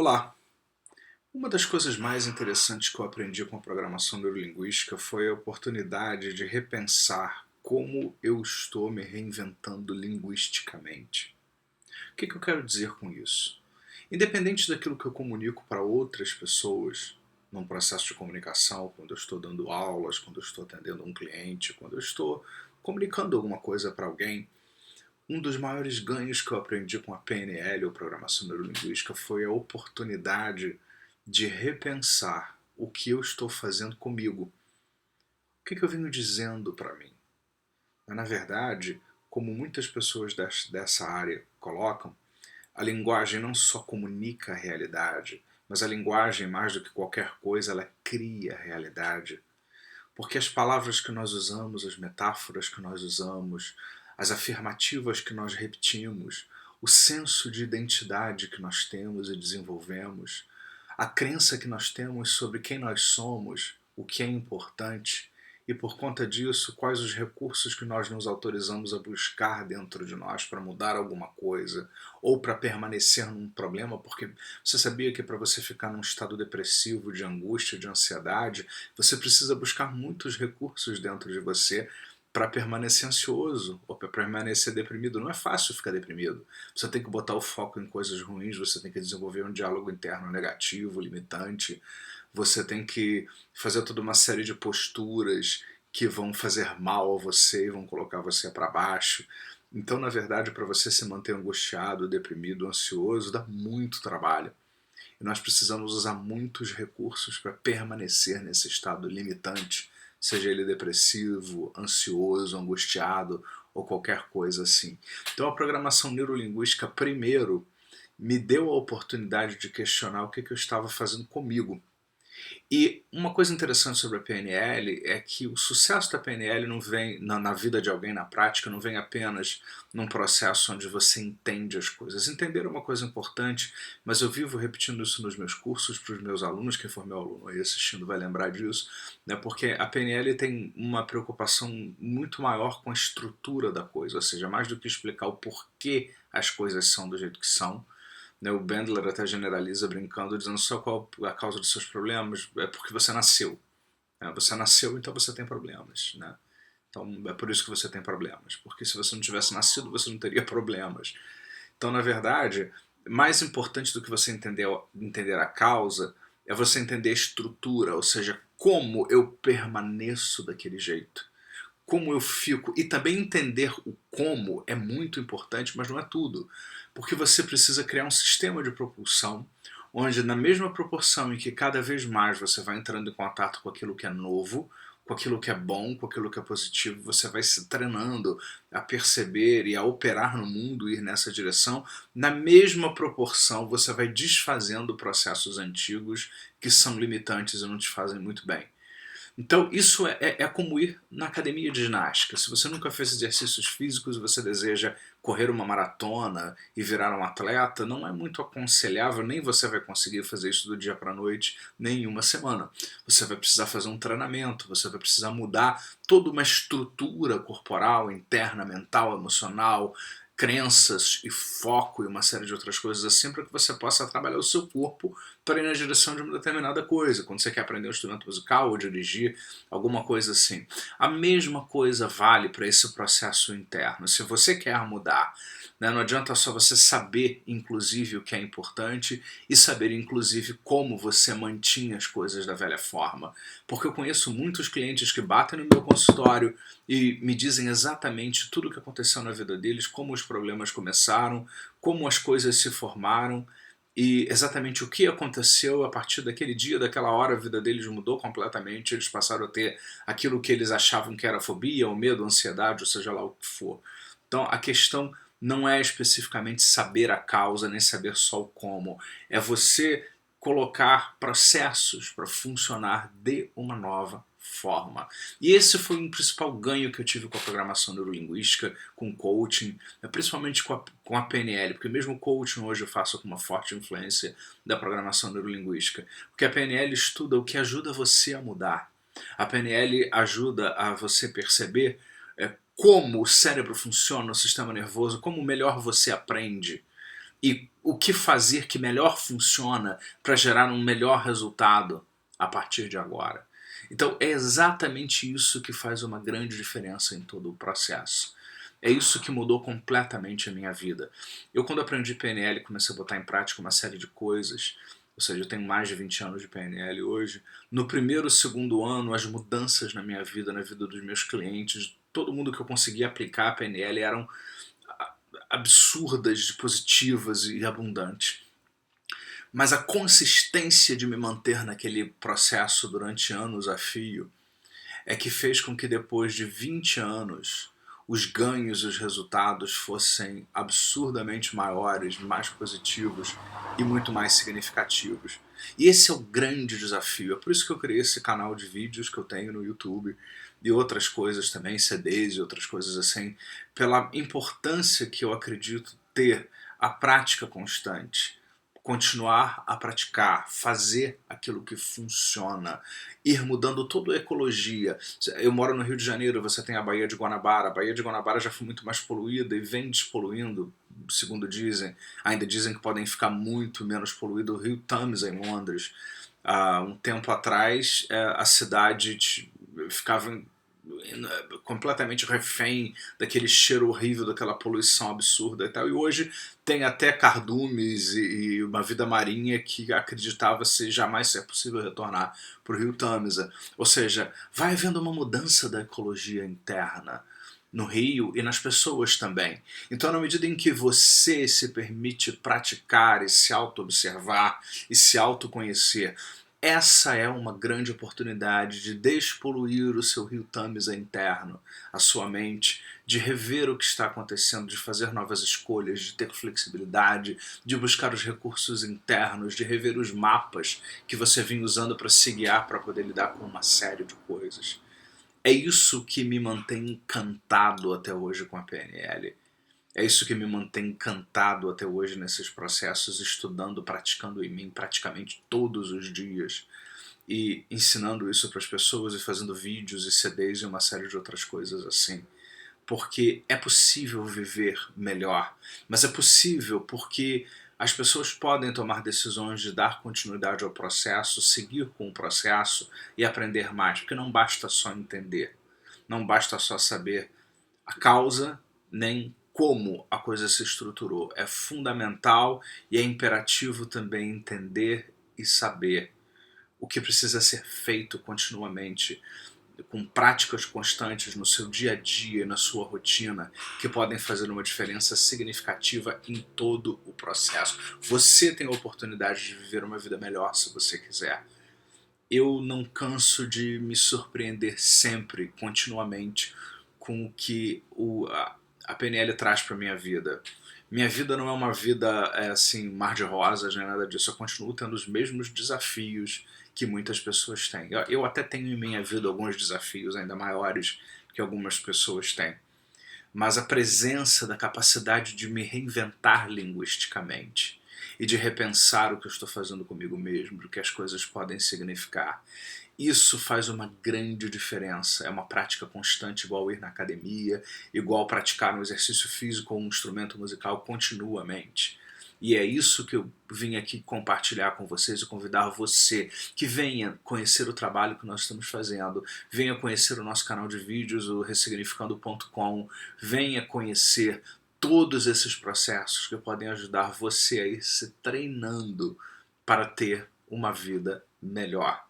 Olá! Uma das coisas mais interessantes que eu aprendi com a programação neurolinguística foi a oportunidade de repensar como eu estou me reinventando linguisticamente. O que eu quero dizer com isso? Independente daquilo que eu comunico para outras pessoas, num processo de comunicação, quando eu estou dando aulas, quando eu estou atendendo um cliente, quando eu estou comunicando alguma coisa para alguém, um dos maiores ganhos que eu aprendi com a PNL, ou Programação Neurolinguística, foi a oportunidade de repensar o que eu estou fazendo comigo. O que eu venho dizendo para mim? Na verdade, como muitas pessoas dessa área colocam, a linguagem não só comunica a realidade, mas a linguagem, mais do que qualquer coisa, ela cria a realidade. Porque as palavras que nós usamos, as metáforas que nós usamos, as afirmativas que nós repetimos, o senso de identidade que nós temos e desenvolvemos, a crença que nós temos sobre quem nós somos, o que é importante, e por conta disso, quais os recursos que nós nos autorizamos a buscar dentro de nós para mudar alguma coisa, ou para permanecer num problema, porque você sabia que para você ficar num estado depressivo, de angústia, de ansiedade, você precisa buscar muitos recursos dentro de você para permanecer ansioso ou para permanecer deprimido. Não é fácil ficar deprimido. Você tem que botar o foco em coisas ruins, você tem que desenvolver um diálogo interno negativo, limitante, você tem que fazer toda uma série de posturas que vão fazer mal a você e vão colocar você para baixo. Então, na verdade, para você se manter angustiado, deprimido, ansioso, dá muito trabalho. E nós precisamos usar muitos recursos para permanecer nesse estado limitante, seja ele depressivo, ansioso, angustiado ou qualquer coisa assim. Então a programação neurolinguística, primeiro, me deu a oportunidade de questionar o que eu estava fazendo comigo. E uma coisa interessante sobre a PNL é que o sucesso da PNL não vem na vida de alguém, na prática, não vem apenas num processo onde você entende as coisas. Entender é uma coisa importante, mas eu vivo repetindo isso nos meus cursos para os meus alunos. Quem for meu aluno aí assistindo vai lembrar disso, né? Porque a PNL tem uma preocupação muito maior com a estrutura da coisa, ou seja, mais do que explicar o porquê as coisas são do jeito que são. O Bandler até generaliza brincando, dizendo só qual a causa dos seus problemas é porque você nasceu. Você nasceu, então você tem problemas. Né? Então é por isso que você tem problemas. Porque se você não tivesse nascido, você não teria problemas. Então, na verdade, mais importante do que você entender a causa é você entender a estrutura, ou seja, como eu permaneço daquele jeito. Como eu fico, e também entender o como é muito importante, mas não é tudo, porque você precisa criar um sistema de propulsão onde, na mesma proporção em que cada vez mais você vai entrando em contato com aquilo que é novo, com aquilo que é bom, com aquilo que é positivo, você vai se treinando a perceber e a operar no mundo, ir nessa direção. Na mesma proporção você vai desfazendo processos antigos que são limitantes e não te fazem muito bem. Então isso é como ir na academia de ginástica. Se você nunca fez exercícios físicos e você deseja correr uma maratona e virar um atleta, não é muito aconselhável, nem você vai conseguir fazer isso do dia para a noite, nem em uma semana. Você vai precisar fazer um treinamento, você vai precisar mudar toda uma estrutura corporal, interna, mental, emocional, crenças e foco e uma série de outras coisas assim, para que você possa trabalhar o seu corpo para ir na direção de uma determinada coisa. Quando você quer aprender um instrumento musical ou dirigir, alguma coisa assim. A mesma coisa vale para esse processo interno. Se você quer mudar, né, não adianta só você saber, inclusive, o que é importante e saber, inclusive, como você mantinha as coisas da velha forma. Porque eu conheço muitos clientes que batem no meu consultório e me dizem exatamente tudo o que aconteceu na vida deles, como os problemas começaram, como as coisas se formaram, e exatamente o que aconteceu a partir daquele dia, daquela hora, a vida deles mudou completamente, eles passaram a ter aquilo que eles achavam que era fobia, ou medo, ou ansiedade, ou seja lá o que for. Então a questão não é especificamente saber a causa, nem saber só o como, é você colocar processos para funcionar de uma nova forma. E esse foi um principal ganho que eu tive com a programação neurolinguística, com o coaching, principalmente com a PNL, porque mesmo o coaching hoje eu faço com uma forte influência da programação neurolinguística, porque a PNL estuda o que ajuda você a mudar. A PNL ajuda a você perceber como o cérebro funciona, o sistema nervoso, como melhor você aprende. e o que fazer que melhor funciona para gerar um melhor resultado a partir de agora. Então é exatamente isso que faz uma grande diferença em todo o processo. É isso que mudou completamente a minha vida. Eu, quando aprendi PNL, comecei a botar em prática uma série de coisas, ou seja, eu tenho mais de 20 anos de PNL hoje. No primeiro, segundo ano, as mudanças na minha vida, na vida dos meus clientes, todo mundo que eu conseguia aplicar a PNL eram absurdas, positivas e abundantes. Mas a consistência de me manter naquele processo durante anos a fio é que fez com que depois de 20 anos os ganhos e os resultados fossem absurdamente maiores, mais positivos e muito mais significativos. E esse é o grande desafio. É por isso que eu criei esse canal de vídeos que eu tenho no YouTube e outras coisas também, CDs e outras coisas assim, pela importância que eu acredito ter a prática constante. Continuar a praticar, fazer aquilo que funciona, ir mudando toda a ecologia. Eu moro no Rio de Janeiro, você tem a Baía de Guanabara. A Baía de Guanabara já foi muito mais poluída e vem despoluindo, segundo dizem. Ainda dizem que podem ficar muito menos poluído. O Rio Thames, em Londres, há um tempo atrás, a cidade ficava completamente refém daquele cheiro horrível, daquela poluição absurda e tal, e hoje tem até cardumes e uma vida marinha que acreditava-se jamais ser possível retornar para o rio Tâmisa. Ou seja, vai havendo uma mudança da ecologia interna no rio e nas pessoas também. Então, na medida em que você se permite praticar e se auto-observar e se autoconhecer, essa é uma grande oportunidade de despoluir o seu rio Tâmisa interno, a sua mente, de rever o que está acontecendo, de fazer novas escolhas, de ter flexibilidade, de buscar os recursos internos, de rever os mapas que você vinha usando para se guiar, para poder lidar com uma série de coisas. É isso que me mantém encantado até hoje com a PNL. É isso que me mantém encantado até hoje nesses processos, estudando, praticando em mim praticamente todos os dias e ensinando isso para as pessoas e fazendo vídeos e CDs e uma série de outras coisas assim. Porque é possível viver melhor, mas é possível porque as pessoas podem tomar decisões de dar continuidade ao processo, seguir com o processo e aprender mais, porque não basta só entender, não basta só saber a causa, nem como a coisa se estruturou. É fundamental e é imperativo também entender e saber o que precisa ser feito continuamente, com práticas constantes no seu dia a dia, na sua rotina, que podem fazer uma diferença significativa em todo o processo. Você tem a oportunidade de viver uma vida melhor se você quiser. Eu não canso de me surpreender sempre, continuamente, com o que a PNL traz para minha vida. Minha vida não é uma vida assim, mar de rosas, nem nada disso. Eu continuo tendo os mesmos desafios que muitas pessoas têm. Eu até tenho em minha vida alguns desafios ainda maiores que algumas pessoas têm. Mas a presença da capacidade de me reinventar linguisticamente e de repensar o que eu estou fazendo comigo mesmo, o que as coisas podem significar. Isso faz uma grande diferença. É uma prática constante, igual ir na academia, igual praticar um exercício físico ou um instrumento musical continuamente. E é isso que eu vim aqui compartilhar com vocês e convidar você que venha conhecer o trabalho que nós estamos fazendo, venha conhecer o nosso canal de vídeos, o ressignificando.com, venha conhecer todos esses processos que podem ajudar você a ir se treinando para ter uma vida melhor.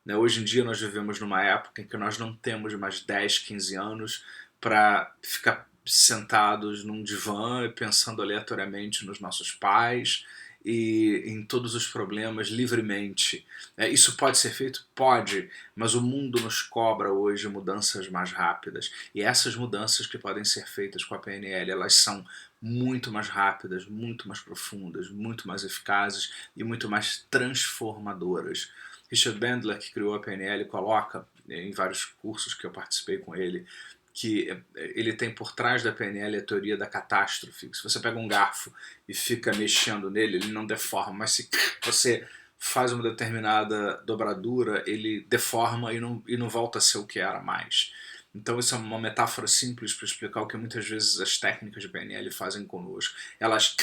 Hoje em dia nós vivemos numa época em que nós não temos mais 10, 15 anos para ficar sentados num divã pensando aleatoriamente nos nossos pais e em todos os problemas livremente. Isso pode ser feito? Pode, mas o mundo nos cobra hoje mudanças mais rápidas. E essas mudanças que podem ser feitas com a PNL, elas são muito mais rápidas, muito mais profundas, muito mais eficazes e muito mais transformadoras. Richard Bandler, que criou a PNL, coloca em vários cursos que eu participei com ele, que ele tem por trás da PNL a teoria da catástrofe. Se você pega um garfo e fica mexendo nele, ele não deforma, mas se você faz uma determinada dobradura, ele deforma e não volta a ser o que era mais. Então isso é uma metáfora simples para explicar o que muitas vezes as técnicas de PNL fazem conosco. Elas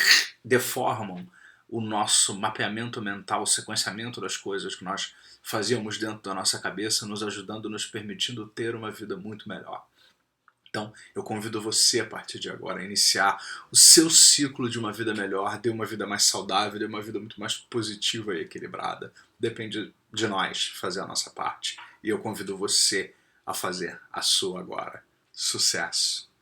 deformam o nosso mapeamento mental, o sequenciamento das coisas que nós fazíamos dentro da nossa cabeça, nos ajudando, nos permitindo ter uma vida muito melhor. Então, eu convido você, a partir de agora, a iniciar o seu ciclo de uma vida melhor, de uma vida mais saudável, de uma vida muito mais positiva e equilibrada. Depende de nós fazer a nossa parte. E eu convido você a fazer a sua agora. Sucesso!